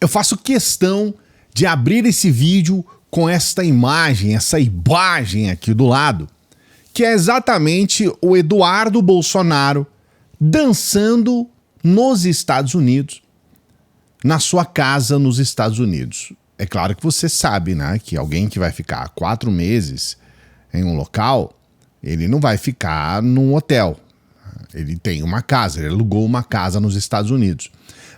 eu faço questão de abrir esse vídeo com esta imagem, essa imagem aqui do lado, que é exatamente o Eduardo Bolsonaro dançando nos Estados Unidos, na sua casa nos Estados Unidos. É claro que você sabe, né, que alguém que vai ficar 4 meses em um local, ele não vai ficar num hotel. Ele tem uma casa, ele alugou uma casa nos Estados Unidos.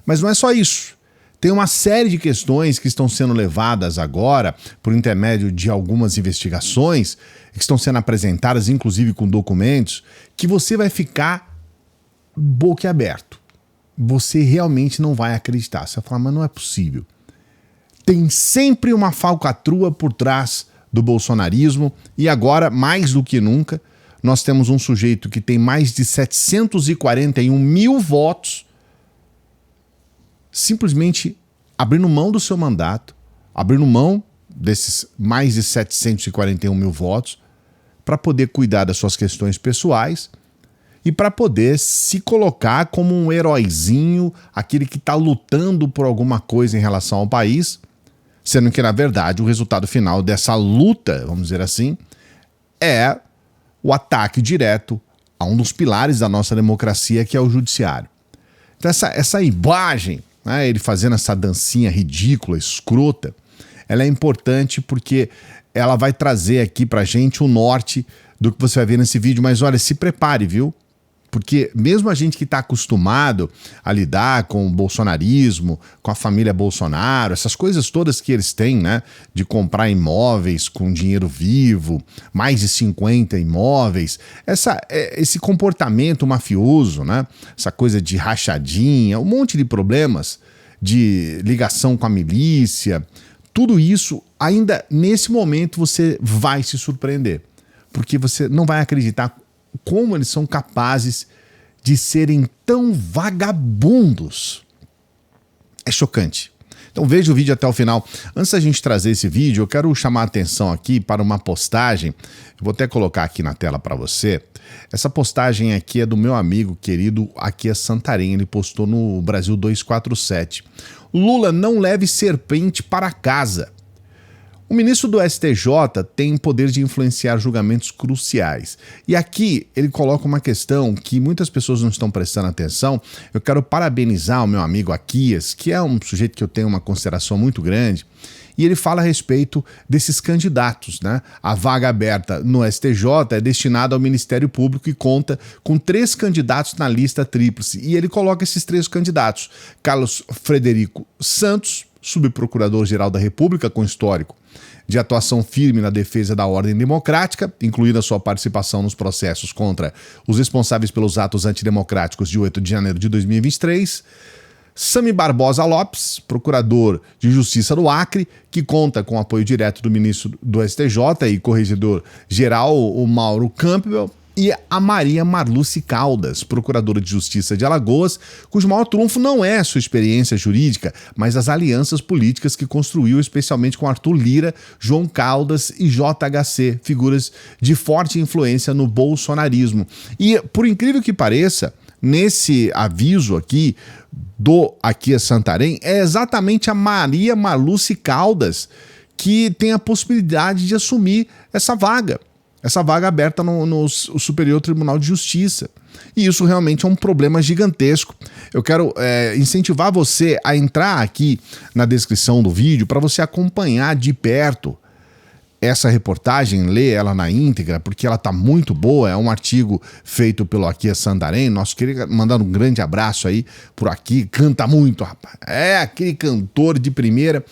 Mas não é só isso. Tem uma série de questões que estão sendo levadas agora por intermédio de algumas investigações que estão sendo apresentadas, inclusive com documentos, que você vai ficar boquiaberto. Você realmente não vai acreditar. Você vai falar, mas não é possível. Tem sempre uma falcatrua por trás do bolsonarismo e agora, mais do que nunca, nós temos um sujeito que tem mais de 741 mil votos simplesmente abrindo mão do seu mandato, abrindo mão desses mais de 741 mil votos para poder cuidar das suas questões pessoais e para poder se colocar como um heróizinho, aquele que está lutando por alguma coisa em relação ao país, sendo que, na verdade, o resultado final dessa luta, vamos dizer assim, é o ataque direto a um dos pilares da nossa democracia, que é o judiciário. Então essa imagem, né, ele fazendo essa dancinha ridícula, escrota, ela é importante porque ela vai trazer aqui pra gente o norte do que você vai ver nesse vídeo. Mas olha, se prepare, viu? Porque mesmo a gente que está acostumado a lidar com o bolsonarismo, com a família Bolsonaro, essas coisas todas que eles têm, né? De comprar imóveis com dinheiro vivo, mais de 50 imóveis, esse comportamento mafioso, né? Essa coisa de rachadinha, um monte de problemas de ligação com a milícia, tudo isso, ainda nesse momento você vai se surpreender. Porque você não vai acreditar como eles são capazes de serem tão vagabundos. É chocante. Então veja o vídeo até o final. Antes da gente trazer esse vídeo, eu quero chamar a atenção aqui para uma postagem. Eu vou até colocar aqui na tela para você. Essa postagem aqui é do meu amigo querido Aquias Santarém. Ele postou no Brasil 247. Lula não leve serpente para casa. O ministro do STJ tem poder de influenciar julgamentos cruciais. E aqui ele coloca uma questão que muitas pessoas não estão prestando atenção. Eu quero parabenizar o meu amigo Aquias, que é um sujeito que eu tenho uma consideração muito grande, e ele fala a respeito desses candidatos, né? A vaga aberta no STJ é destinada ao Ministério Público e conta com 3 candidatos na lista tríplice. E ele coloca esses 3 candidatos: Carlos Frederico Santos, subprocurador-geral da República com histórico de atuação firme na defesa da ordem democrática, incluindo a sua participação nos processos contra os responsáveis pelos atos antidemocráticos de 8 de janeiro de 2023. Sami Barbosa Lopes, procurador de Justiça do Acre, que conta com o apoio direto do ministro do STJ e corregedor-geral, o Mauro Campbell. E a Maria Marluce Caldas, procuradora de Justiça de Alagoas, cujo maior trunfo não é sua experiência jurídica, mas as alianças políticas que construiu, especialmente com Arthur Lira, João Caldas e JHC, figuras de forte influência no bolsonarismo. E, por incrível que pareça, nesse aviso aqui do Aquias Santarém, é exatamente a Maria Marluce Caldas que tem a possibilidade de assumir essa vaga aberta no Superior Tribunal de Justiça. E isso realmente é um problema gigantesco. Eu quero incentivar você a entrar aqui na descrição do vídeo para você acompanhar de perto essa reportagem, ler ela na íntegra, porque ela está muito boa. É um artigo feito pelo Aquias Santarém. Nós queríamos mandar um grande abraço aí por aqui. Canta muito, rapaz. É aquele cantor de primeira.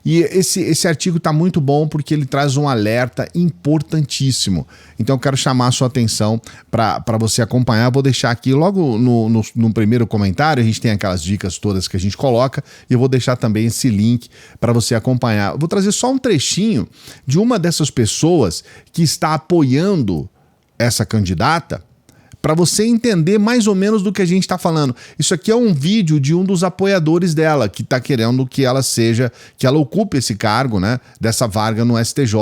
E esse artigo está muito bom porque ele traz um alerta importantíssimo. Então eu quero chamar a sua atenção para você acompanhar. Eu vou deixar aqui logo no primeiro comentário, a gente tem aquelas dicas todas que a gente coloca, e eu vou deixar também esse link para você acompanhar. Eu vou trazer só um trechinho de uma dessas pessoas que está apoiando essa candidata, para você entender mais ou menos do que a gente está falando. Isso aqui é um vídeo de um dos apoiadores dela, que está querendo que ela ocupe esse cargo, né, dessa vaga no STJ,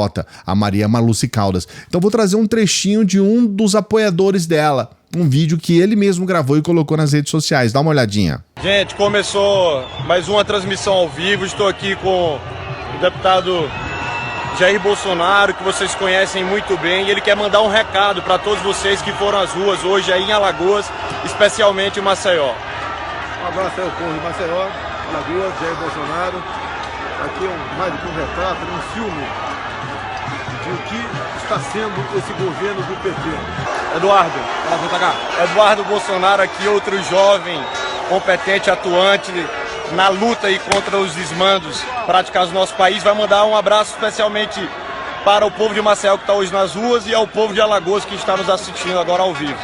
a Maria Marluce Caldas. Então vou trazer um trechinho de um dos apoiadores dela, um vídeo que ele mesmo gravou e colocou nas redes sociais. Dá uma olhadinha. Gente, começou mais uma transmissão ao vivo. Estou aqui com o deputado Jair Bolsonaro, que vocês conhecem muito bem. E ele quer mandar um recado para todos vocês que foram às ruas hoje aí em Alagoas, especialmente em Maceió. Um abraço aí ao povo de Maceió, Alagoas, Jair Bolsonaro. Aqui é mais do que um retrato, um filme de o que está sendo esse governo do PT. Eduardo Bolsonaro aqui, outro jovem, competente, atuante na luta aí contra os desmandos praticados no nosso país. Vai mandar um abraço especialmente para o povo de Maceió que está hoje nas ruas e ao povo de Alagoas que está nos assistindo agora ao vivo.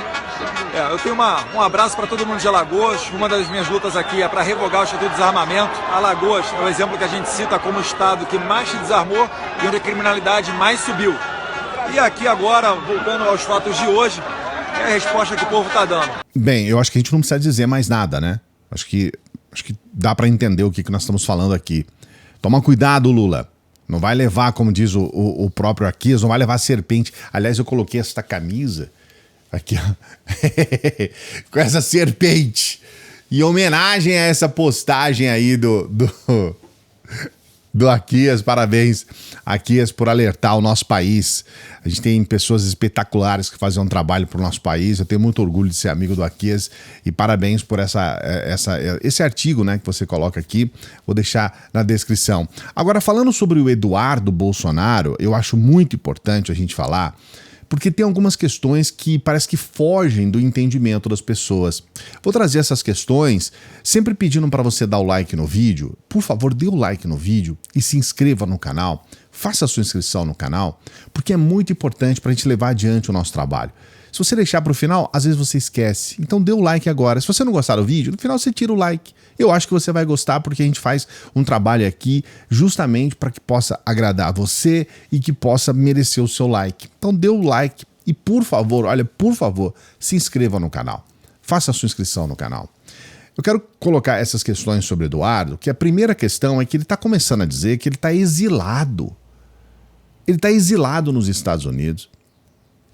Eu tenho um abraço para todo mundo de Alagoas. Uma das minhas lutas aqui é para revogar o Estatuto de Desarmamento. Alagoas é o exemplo que a gente cita como o estado que mais se desarmou e onde a criminalidade mais subiu. E aqui agora, voltando aos fatos de hoje, é a resposta que o povo está dando. Bem, eu acho que a gente não precisa dizer mais nada, né? Acho que dá para entender o que nós estamos falando aqui. Toma cuidado, Lula. Não vai levar, como diz o próprio Aquias, não vai levar serpente. Aliás, eu coloquei esta camisa aqui, ó, com essa serpente, em homenagem a essa postagem aí do Aquias. Parabéns, Aquias, por alertar o nosso país. A gente tem pessoas espetaculares que fazem um trabalho para o nosso país. Eu tenho muito orgulho de ser amigo do Aquias e parabéns por esse artigo, né, que você coloca aqui. Vou deixar na descrição. Agora, falando sobre o Eduardo Bolsonaro, eu acho muito importante a gente falar, porque tem algumas questões que parece que fogem do entendimento das pessoas. Vou trazer essas questões, sempre pedindo para você dar o like no vídeo. Por favor, dê o like no vídeo e se inscreva no canal. Faça a sua inscrição no canal, porque é muito importante para a gente levar adiante o nosso trabalho. Se você deixar para o final, às vezes você esquece. Então dê o like agora. Se você não gostar do vídeo, no final você tira o like. Eu acho que você vai gostar porque a gente faz um trabalho aqui justamente para que possa agradar você e que possa merecer o seu like. Então dê o like e, por favor, olha, por favor, se inscreva no canal. Faça a sua inscrição no canal. Eu quero colocar essas questões sobre Eduardo, que a primeira questão é que ele está começando a dizer que ele está exilado. Ele está exilado nos Estados Unidos.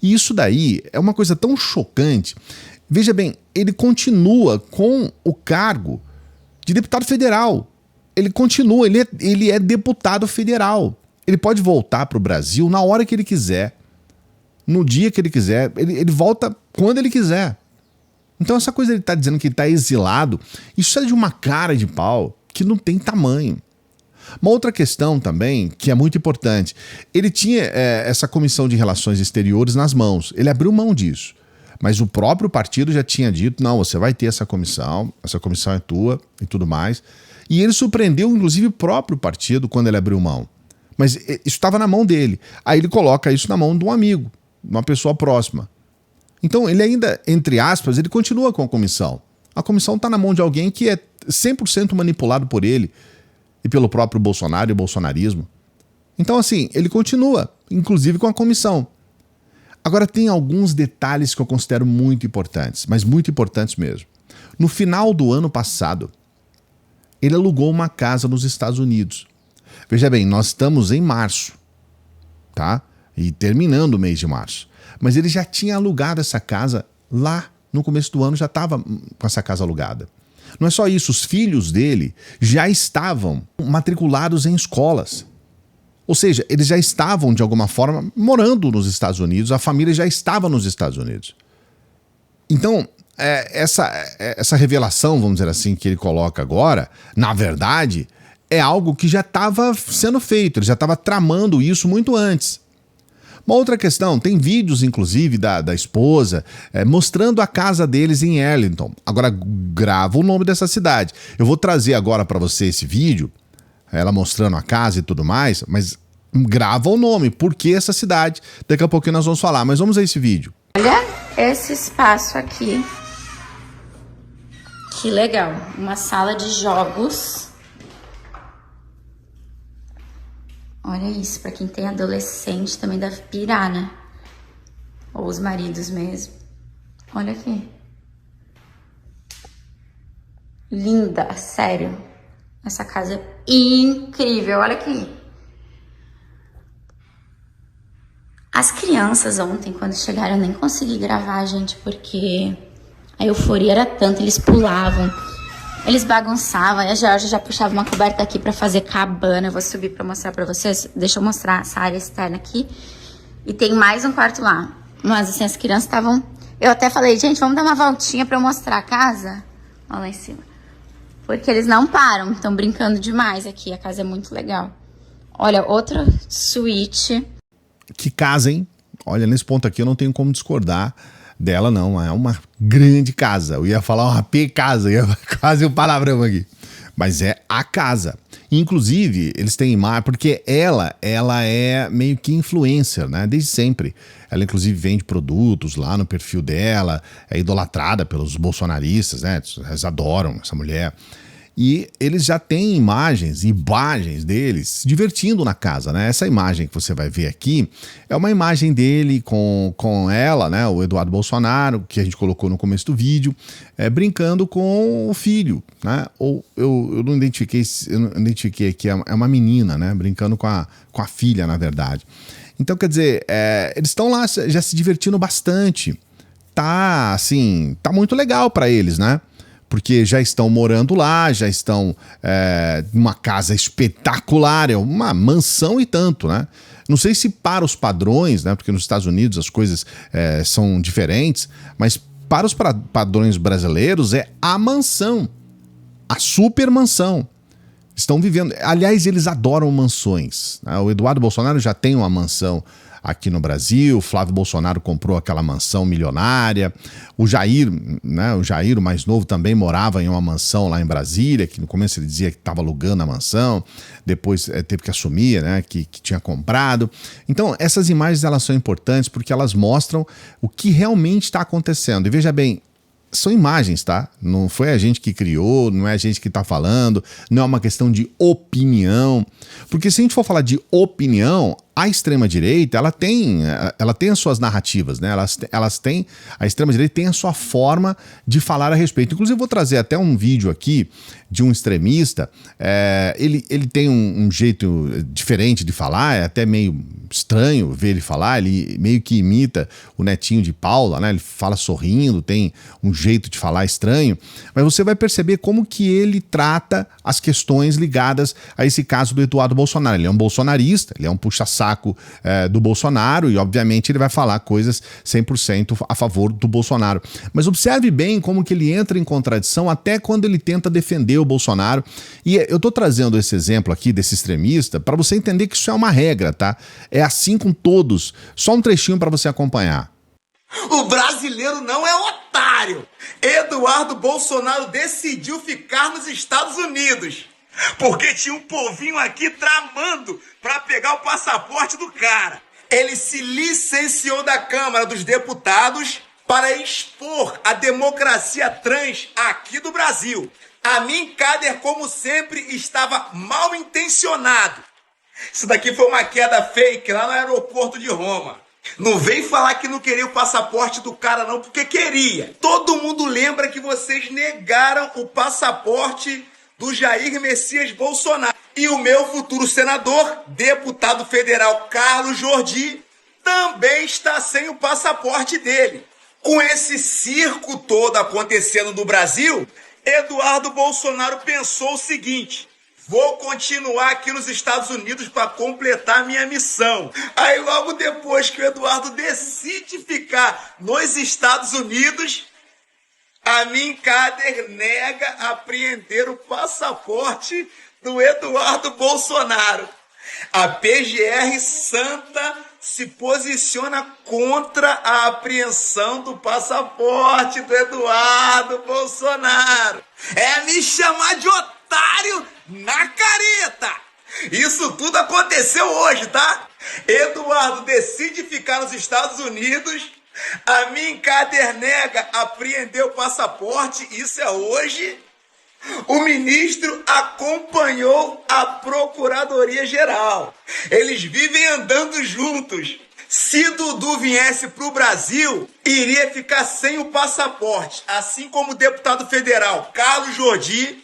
E isso daí é uma coisa tão chocante. Veja bem, ele continua com o cargo de deputado federal. Ele continua, ele é deputado federal. Ele pode voltar para o Brasil na hora que ele quiser, no dia que ele quiser. Ele volta quando ele quiser. Então essa coisa ele está dizendo que ele está exilado, isso é de uma cara de pau que não tem tamanho. Uma outra questão também, que é muito importante, ele tinha essa comissão de relações exteriores nas mãos, ele abriu mão disso, mas o próprio partido já tinha dito, não, você vai ter essa comissão é tua e tudo mais, e ele surpreendeu inclusive o próprio partido quando ele abriu mão, mas isso estava na mão dele, aí ele coloca isso na mão de um amigo, de uma pessoa próxima. Então ele ainda, entre aspas, ele continua com a comissão está na mão de alguém que é 100% manipulado por ele, e pelo próprio Bolsonaro e o bolsonarismo. Então, assim, ele continua, inclusive com a comissão. Agora, tem alguns detalhes que eu considero muito importantes, mas muito importantes mesmo. No final do ano passado, ele alugou uma casa nos Estados Unidos. Veja bem, nós estamos em março, tá? E terminando o mês de março. Mas ele já tinha alugado essa casa lá no começo do ano, já estava com essa casa alugada. Não é só isso, os filhos dele já estavam matriculados em escolas. Ou seja, eles já estavam, de alguma forma, morando nos Estados Unidos, a família já estava nos Estados Unidos. Então, essa revelação, vamos dizer assim, que ele coloca agora, na verdade, é algo que já estava sendo feito, ele já estava tramando isso muito antes. Uma outra questão, tem vídeos, inclusive, da esposa mostrando a casa deles em Arlington. Agora, grava o nome dessa cidade. Eu vou trazer agora para você esse vídeo, ela mostrando a casa e tudo mais, mas grava o nome, por que essa cidade? Daqui a pouquinho nós vamos falar, mas vamos a esse vídeo. Olha esse espaço aqui. Que legal. Uma sala de jogos. Olha isso, pra quem tem adolescente também deve pirar, né? Ou os maridos mesmo. Olha aqui. Linda, sério. Essa casa é incrível, olha aqui. As crianças ontem, quando chegaram, eu nem consegui gravar, gente, porque a euforia era tanta, eles pulavam, eles bagunçavam, e a Georgia já puxava uma coberta aqui pra fazer cabana. Eu vou subir pra mostrar pra vocês. Deixa eu mostrar essa área externa aqui. E tem mais um quarto lá. Mas assim, as crianças estavam... Eu até falei, gente, vamos dar uma voltinha pra eu mostrar a casa. Olha lá em cima. Porque eles não param, estão brincando demais aqui. A casa é muito legal. Olha, outra suíte. Que casa, hein? Olha, nesse ponto aqui eu não tenho como discordar dela, não. É uma grande casa. Eu ia falar uma P-casa, ia quase um palavrão aqui. Mas é a casa. Inclusive, eles têm imagem, porque ela é meio que influencer, né? Desde sempre. Ela, inclusive, vende produtos lá no perfil dela, é idolatrada pelos bolsonaristas, né? Eles adoram essa mulher. E eles já têm imagens deles se divertindo na casa, né? Essa imagem que você vai ver aqui é uma imagem dele com ela, né? O Eduardo Bolsonaro, que a gente colocou no começo do vídeo, brincando com o filho, né? Ou eu não identifiquei aqui, é uma menina, né? Brincando com a filha, na verdade. Então, quer dizer, eles estão lá já se divertindo bastante. Tá, assim, tá muito legal para eles, né? Porque já estão morando lá, já estão numa casa espetacular, é uma mansão e tanto, né? Não sei se para os padrões, né? Porque nos Estados Unidos as coisas são diferentes, mas para os padrões brasileiros é a mansão, a super mansão. Estão vivendo... Aliás, eles adoram mansões, né? O Eduardo Bolsonaro já tem uma mansão aqui no Brasil, o Flávio Bolsonaro comprou aquela mansão milionária, o Jair, né, o mais novo, também morava em uma mansão lá em Brasília, que no começo ele dizia que estava alugando a mansão, depois teve que assumir, né, que tinha comprado. Então, essas imagens elas são importantes porque elas mostram o que realmente está acontecendo. E veja bem, são imagens, tá? Não foi a gente que criou, não é a gente que está falando, não é uma questão de opinião. Porque se a gente for falar de opinião, a extrema-direita, ela tem as suas narrativas, né? A extrema-direita tem a sua forma de falar a respeito. Inclusive, eu vou trazer até um vídeo aqui de um extremista. Ele tem um jeito diferente de falar, é até meio estranho ver ele falar. Ele meio que imita o netinho de Paula, né? Ele fala sorrindo, tem um jeito de falar estranho. Mas você vai perceber como que ele trata as questões ligadas a esse caso do Eduardo Bolsonaro. Ele é um bolsonarista, ele é um puxa-saco do Bolsonaro e, obviamente, ele vai falar coisas 100% a favor do Bolsonaro. Mas observe bem como que ele entra em contradição até quando ele tenta defender o Bolsonaro. E eu tô trazendo esse exemplo aqui desse extremista para você entender que isso é uma regra, tá? É assim com todos. Só um trechinho para você acompanhar. O brasileiro não é otário. Eduardo Bolsonaro decidiu ficar nos Estados Unidos porque tinha um povinho aqui tramando para pegar o passaporte do cara. Ele se licenciou da Câmara dos Deputados para expor a democracia trans aqui do Brasil. Amin Kader, como sempre, estava mal intencionado. Isso daqui foi uma queda fake lá no aeroporto de Roma. Não vem falar que não queria o passaporte do cara não, porque queria. Todo mundo lembra que vocês negaram o passaporte do Jair Messias Bolsonaro. E o meu futuro senador, deputado federal Carlos Jordi, também está sem o passaporte dele. Com esse circo todo acontecendo no Brasil, Eduardo Bolsonaro pensou o seguinte: vou continuar aqui nos Estados Unidos para completar minha missão. Aí logo depois que o Eduardo decide ficar nos Estados Unidos, Amin Kader nega apreender o passaporte do Eduardo Bolsonaro. A PGR Santa se posiciona contra a apreensão do passaporte do Eduardo Bolsonaro. É me chamar de otário na careta. Isso tudo aconteceu hoje, tá? Eduardo decide ficar nos Estados Unidos. Amin Kader nega apreender o passaporte. Isso é hoje. O ministro acompanhou a Procuradoria-Geral. Eles vivem andando juntos. Se Dudu viesse para o Brasil, iria ficar sem o passaporte, assim como o deputado federal Carlos Jordi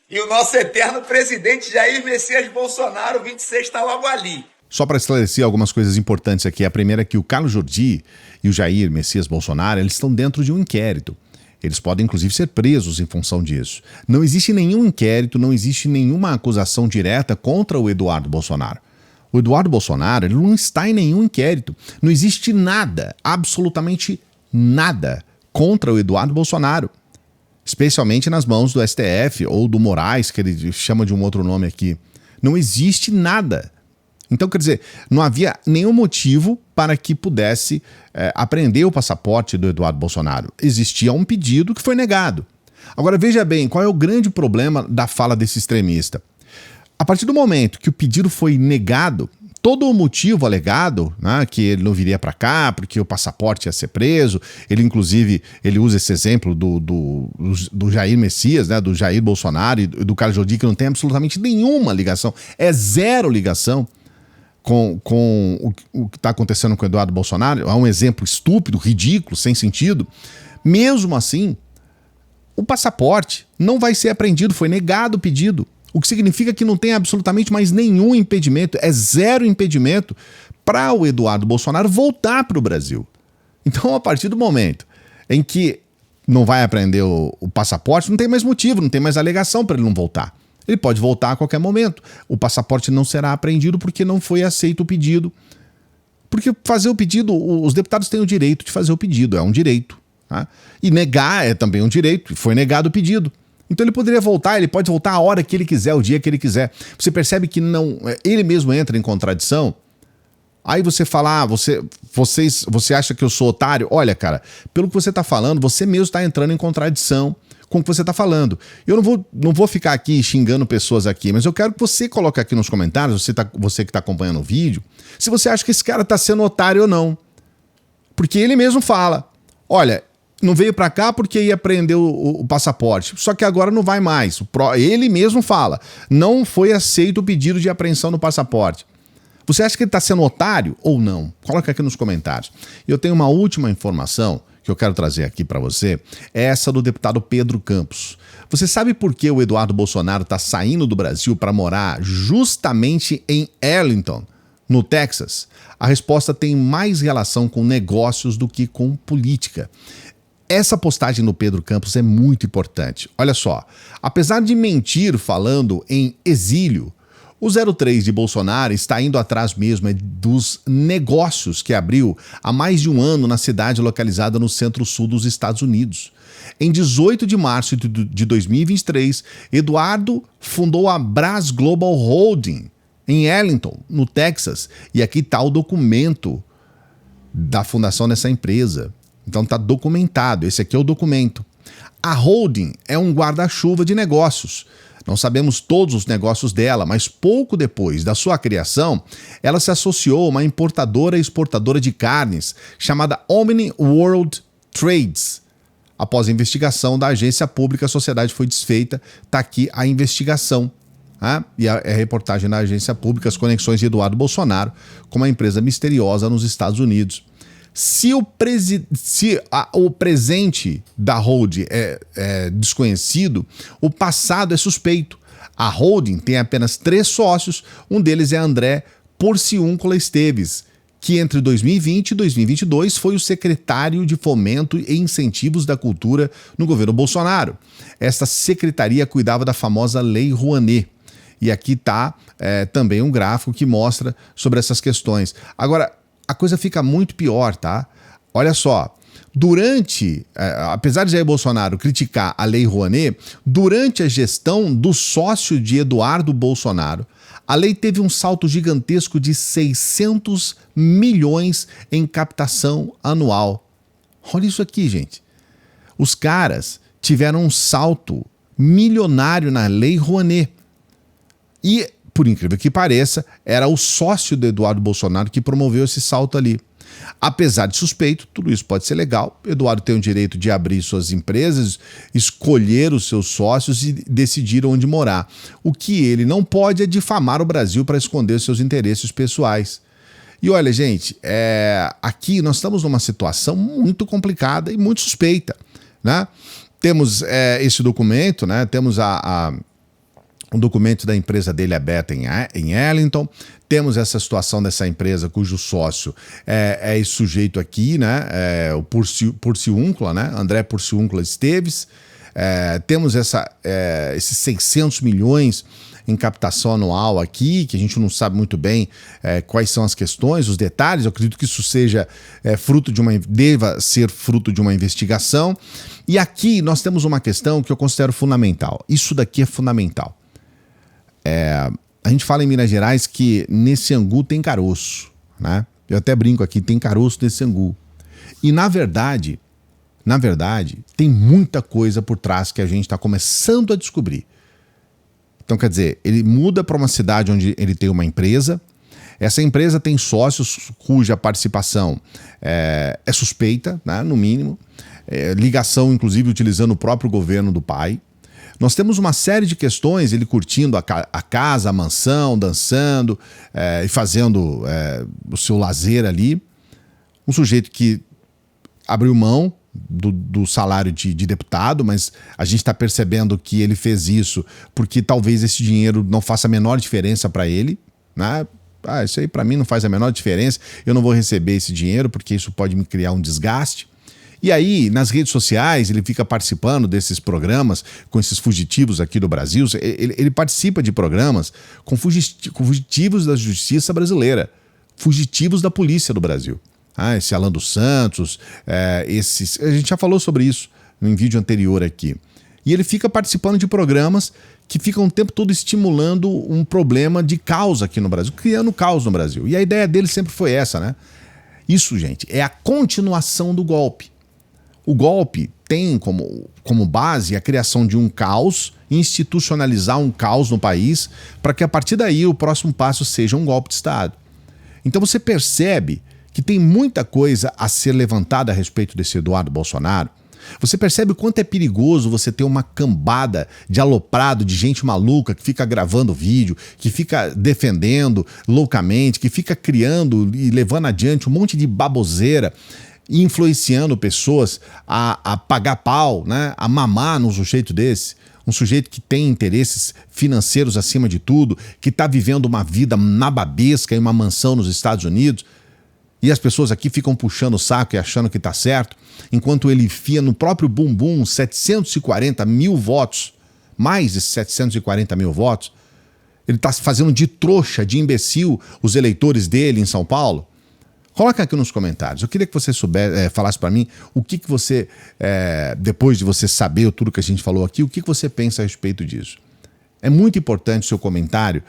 e o nosso eterno presidente Jair Messias Bolsonaro, 26, está logo ali. Só para esclarecer algumas coisas importantes aqui. A primeira é que o Carlos Jordi e o Jair Messias Bolsonaro, eles estão dentro de um inquérito. Eles podem, inclusive, ser presos em função disso. Não existe nenhum inquérito, não existe nenhuma acusação direta contra o Eduardo Bolsonaro. O Eduardo Bolsonaro, ele não está em nenhum inquérito. Não existe nada, absolutamente nada, contra o Eduardo Bolsonaro. Especialmente nas mãos do STF ou do Moraes, que ele chama de um outro nome aqui. Não existe nada. Então, quer dizer, não havia nenhum motivo para que pudesse apreender o passaporte do Eduardo Bolsonaro. Existia um pedido que foi negado. Agora, veja bem, qual é o grande problema da fala desse extremista? A partir do momento que o pedido foi negado, todo o motivo alegado, né, que ele não viria para cá porque o passaporte ia ser preso, ele inclusive ele usa esse exemplo do Jair Messias, né, do Jair Bolsonaro e do Carlos Jordi, que não tem absolutamente nenhuma ligação, é zero ligação com o que está acontecendo com o Eduardo Bolsonaro. É um exemplo estúpido, ridículo, sem sentido. Mesmo assim, o passaporte não vai ser apreendido, foi negado o pedido. O que significa que não tem absolutamente mais nenhum impedimento, é zero impedimento para o Eduardo Bolsonaro voltar para o Brasil. Então, a partir do momento em que não vai apreender o passaporte, não tem mais motivo, não tem mais alegação para ele não voltar. Ele pode voltar a qualquer momento. O passaporte não será apreendido porque não foi aceito o pedido. Porque fazer o pedido, os deputados têm o direito de fazer o pedido, é um direito. Tá? E negar é também um direito, foi negado o pedido. Então ele poderia voltar, ele pode voltar a hora que ele quiser, o dia que ele quiser. Você percebe que não, ele mesmo entra em contradição. Aí você fala, você acha que eu sou otário? Olha, cara, pelo que você está falando, você mesmo está entrando em contradição com o que você está falando. Eu não vou ficar aqui xingando pessoas aqui, mas eu quero que você coloque aqui nos comentários, você que está acompanhando o vídeo, se você acha que esse cara está sendo otário ou não. Porque ele mesmo fala, olha, não veio para cá porque ia prender o passaporte, só que agora não vai mais. Ele mesmo fala, não foi aceito o pedido de apreensão do passaporte. Você acha que ele está sendo otário ou não? Coloca aqui nos comentários. E eu tenho uma última informação que eu quero trazer aqui para você, é essa do deputado Pedro Campos. Você sabe por que o Eduardo Bolsonaro está saindo do Brasil para morar justamente em Arlington, no Texas? A resposta tem mais relação com negócios do que com política. Essa postagem do Pedro Campos é muito importante. Olha só, apesar de mentir falando em exílio, o 03 de Bolsonaro está indo atrás mesmo dos negócios que abriu há mais de um ano na cidade localizada no centro-sul dos Estados Unidos. Em 18 de março de 2023, Eduardo fundou a Braz Global Holding em Arlington, no Texas. E aqui está o documento da fundação dessa empresa. Então está documentado, esse aqui é o documento. A holding é um guarda-chuva de negócios. Não sabemos todos os negócios dela, mas pouco depois da sua criação, ela se associou a uma importadora e exportadora de carnes chamada Omni World Trades. Após a investigação da agência pública, a sociedade foi desfeita. Está aqui a investigação. E a reportagem da agência pública, as conexões de Eduardo Bolsonaro com uma empresa misteriosa nos Estados Unidos. Se o presente da holding é desconhecido, o passado é suspeito. A holding tem apenas 3 sócios, um deles é André Porciúncula Esteves, que entre 2020 e 2022 foi o secretário de Fomento e Incentivos da Cultura no governo Bolsonaro. Esta secretaria cuidava da famosa Lei Rouanet. E aqui está também um gráfico que mostra sobre essas questões. Agora, a coisa fica muito pior, tá? Olha só, apesar de Jair Bolsonaro criticar a Lei Rouanet, durante a gestão do sócio de Eduardo Bolsonaro, a lei teve um salto gigantesco de 600 milhões em captação anual. Olha isso aqui, gente. Os caras tiveram um salto milionário na Lei Rouanet. E, por incrível que pareça, era o sócio do Eduardo Bolsonaro que promoveu esse salto ali. Apesar de suspeito, tudo isso pode ser legal. Eduardo tem o direito de abrir suas empresas, escolher os seus sócios e decidir onde morar. O que ele não pode é difamar o Brasil para esconder seus interesses pessoais. E olha, gente, aqui nós estamos numa situação muito complicada e muito suspeita, né? Temos esse documento, né? Temos um documento da empresa dele aberta em Arlington. Temos essa situação dessa empresa cujo sócio é esse sujeito aqui, né? O Porciúncula, né? André Porciúncula Esteves. Temos esses 600 milhões em captação anual aqui, que a gente não sabe muito bem quais são as questões, os detalhes. Eu acredito que isso seja deva ser fruto de uma investigação. E aqui nós temos uma questão que eu considero fundamental. Isso daqui é fundamental. A gente fala em Minas Gerais que nesse angu tem caroço, né? Eu até brinco aqui, tem caroço nesse angu. E na verdade, tem muita coisa por trás que a gente está começando a descobrir. Então, quer dizer, ele muda para uma cidade onde ele tem uma empresa. Essa empresa tem sócios cuja participação é suspeita, né, no mínimo. Ligação, inclusive, utilizando o próprio governo do pai. Nós temos uma série de questões, ele curtindo a casa, a mansão, dançando e fazendo o seu lazer ali. Um sujeito que abriu mão do salário de deputado, mas a gente está percebendo que ele fez isso porque talvez esse dinheiro não faça a menor diferença para ele, né? Isso aí para mim não faz a menor diferença, eu não vou receber esse dinheiro porque isso pode me criar um desgaste. E aí, nas redes sociais, ele fica participando desses programas com esses fugitivos aqui do Brasil. Ele participa de programas com fugitivos da justiça brasileira, fugitivos da polícia do Brasil. Esse Alan dos Santos, a gente já falou sobre isso em vídeo anterior aqui. E ele fica participando de programas que ficam o tempo todo estimulando um problema de caos aqui no Brasil, criando caos no Brasil. E a ideia dele sempre foi essa, né? Isso, gente, é a continuação do golpe. O golpe tem como base a criação de um caos, institucionalizar um caos no país, para que a partir daí o próximo passo seja um golpe de Estado. Então você percebe que tem muita coisa a ser levantada a respeito desse Eduardo Bolsonaro. Você percebe o quanto é perigoso você ter uma cambada de aloprado, de gente maluca que fica gravando vídeo, que fica defendendo loucamente, que fica criando e levando adiante um monte de baboseira, e influenciando pessoas a pagar pau, né? A mamar num sujeito desse. Um sujeito que tem interesses financeiros acima de tudo, que está vivendo uma vida nababesca em uma mansão nos Estados Unidos. E as pessoas aqui ficam puxando o saco e achando que está certo, enquanto ele enfia no próprio bumbum 740 mil votos, mais de 740 mil votos. Ele está fazendo de trouxa, de imbecil, os eleitores dele em São Paulo. Coloca aqui nos comentários. Eu queria que você falasse para mim o que você, depois de você saber tudo que a gente falou aqui, o que você pensa a respeito disso. É muito importante o seu comentário,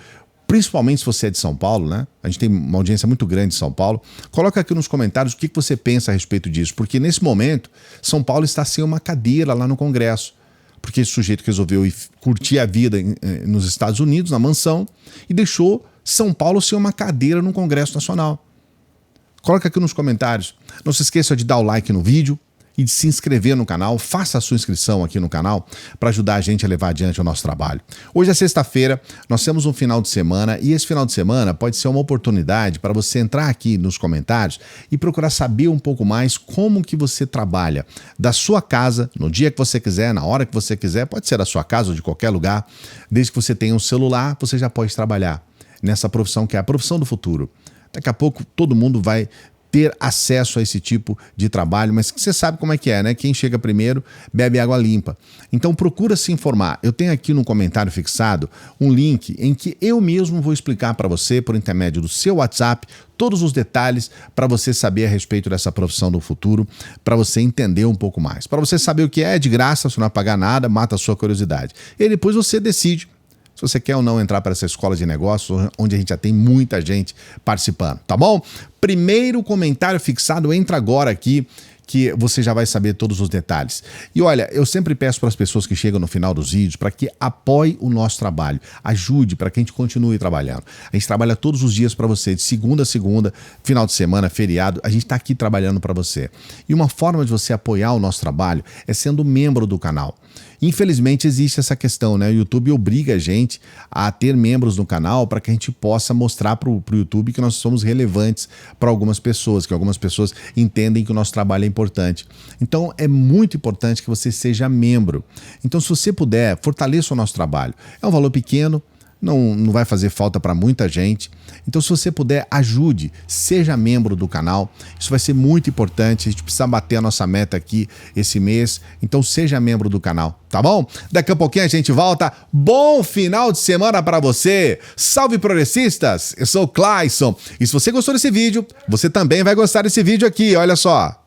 principalmente se você é de São Paulo, né? A gente tem uma audiência muito grande em São Paulo. Coloca aqui nos comentários o que você pensa a respeito disso, porque nesse momento São Paulo está sem uma cadeira lá no Congresso, porque esse sujeito resolveu ir curtir a vida nos Estados Unidos, na mansão, e deixou São Paulo sem uma cadeira no Congresso Nacional. Coloca aqui nos comentários. Não se esqueça de dar o like no vídeo e de se inscrever no canal. Faça a sua inscrição aqui no canal para ajudar a gente a levar adiante o nosso trabalho. Hoje é sexta-feira, nós temos um final de semana e esse final de semana pode ser uma oportunidade para você entrar aqui nos comentários e procurar saber um pouco mais como que você trabalha da sua casa, no dia que você quiser, na hora que você quiser, pode ser da sua casa ou de qualquer lugar, desde que você tenha um celular, você já pode trabalhar nessa profissão que é a profissão do futuro. Daqui a pouco todo mundo vai ter acesso a esse tipo de trabalho, mas você sabe como é que é, né? Quem chega primeiro bebe água limpa. Então procura se informar. Eu tenho aqui no comentário fixado um link em que eu mesmo vou explicar para você, por intermédio do seu WhatsApp, todos os detalhes para você saber a respeito dessa profissão do futuro, para você entender um pouco mais. Para você saber o que é de graça, você não vai pagar nada, mata a sua curiosidade. E depois você decide se você quer ou não entrar para essa escola de negócios, onde a gente já tem muita gente participando, tá bom? Primeiro comentário fixado, entra agora aqui, que você já vai saber todos os detalhes. E olha, eu sempre peço para as pessoas que chegam no final dos vídeos para que apoiem o nosso trabalho, ajude para que a gente continue trabalhando. A gente trabalha todos os dias para você, de segunda a segunda, final de semana, feriado, a gente está aqui trabalhando para você. E uma forma de você apoiar o nosso trabalho é sendo membro do canal. Infelizmente existe essa questão, né? O YouTube obriga a gente a ter membros no canal para que a gente possa mostrar para o YouTube que nós somos relevantes para algumas pessoas, que algumas pessoas entendem que o nosso trabalho é importante. Então é muito importante que você seja membro. Então se você puder, fortaleça o nosso trabalho. É um valor pequeno, não vai fazer falta para muita gente. Então, se você puder, ajude, seja membro do canal. Isso vai ser muito importante. A gente precisa bater a nossa meta aqui esse mês. Então, seja membro do canal, tá bom? Daqui a pouquinho a gente volta. Bom final de semana para você. Salve, progressistas! Eu sou o Clayson. E se você gostou desse vídeo, você também vai gostar desse vídeo aqui. Olha só.